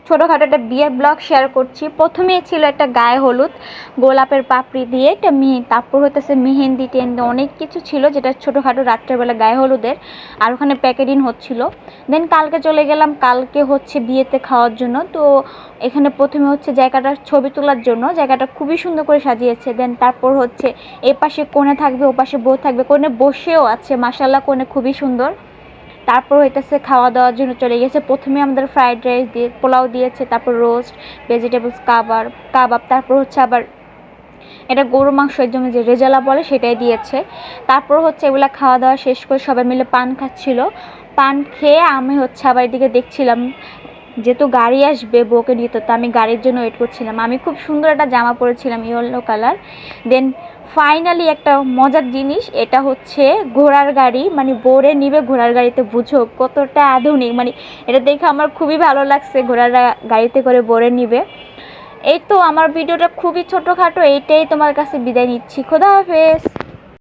ছোটোখাটো একটা বিয়ের ব্লগ শেয়ার করছি। প্রথমেই ছিল একটা গায়ে হলুদ, গোলাপের পাপড়ি দিয়ে একটা তারপর হইতেছে মেহেন্দি টেন্দি অনেক কিছু ছিল, যেটা ছোটোখাটো রাত্রেবেলা গায়ে হলুদের, আর ওখানে প্যাকেটিং হচ্ছিল। দেন কালকে চলে গেলাম, কালকে হচ্ছে বিয়েতে খাওয়ার জন্য। তো এখানে প্রথমে হচ্ছে জায়গাটার ছবি তোলার জন্য, জায়গাটা খুবই সুন্দর করে সাজিয়েছে। দেন তারপর হচ্ছে এ পাশে কোণে থাকবে, ও পাশে বউ থাকবে, কোণে বসেও আছে, মাশাআল্লাহ কোণে খুবই সুন্দর। তারপর হইতেছে খাওয়া দাওয়ার জন্য চলে গেছে। প্রথমে আমাদের ফ্রাইড রাইস দিয়ে পোলাও দিয়েছে, তারপর রোস্ট, ভেজিটেবলস কাবাব, তারপর হচ্ছে আবার এটা গরু মাংসের জন্য যে রেজালা বলে সেটাই দিয়েছে। তারপর হচ্ছে এগুলা খাওয়া দাওয়া শেষ করে সবাই মিলে পান খাচ্ছিল। পান খেয়ে আমি হচ্ছে আবার এদিকে দেখছিলাম, যেহেতু গাড়ি আসবে বউকে নিয়ে, তো আমি গাড়ির জন্য ওয়েট করছিলাম। আমি খুব সুন্দর একটা জামা পরেছিলাম ইয়েলো কালার। দেন ফাইনালি একটা মজার জিনিস, এটা হচ্ছে ঘোড়ার গাড়ি, মানে বউরে নিবে ঘোড়ার গাড়িতে, বুঝো কতটা আধুনিক, মানে এটা দেখে আমার খুবই ভালো লাগছে, ঘোড়ার গাড়িতে করে বউরে নিবে। এই তো আমার ভিডিওটা খুবই ছোটোখাটো, এইটাই তোমার কাছে বিদায় নিচ্ছি। খোদা হাফেজ।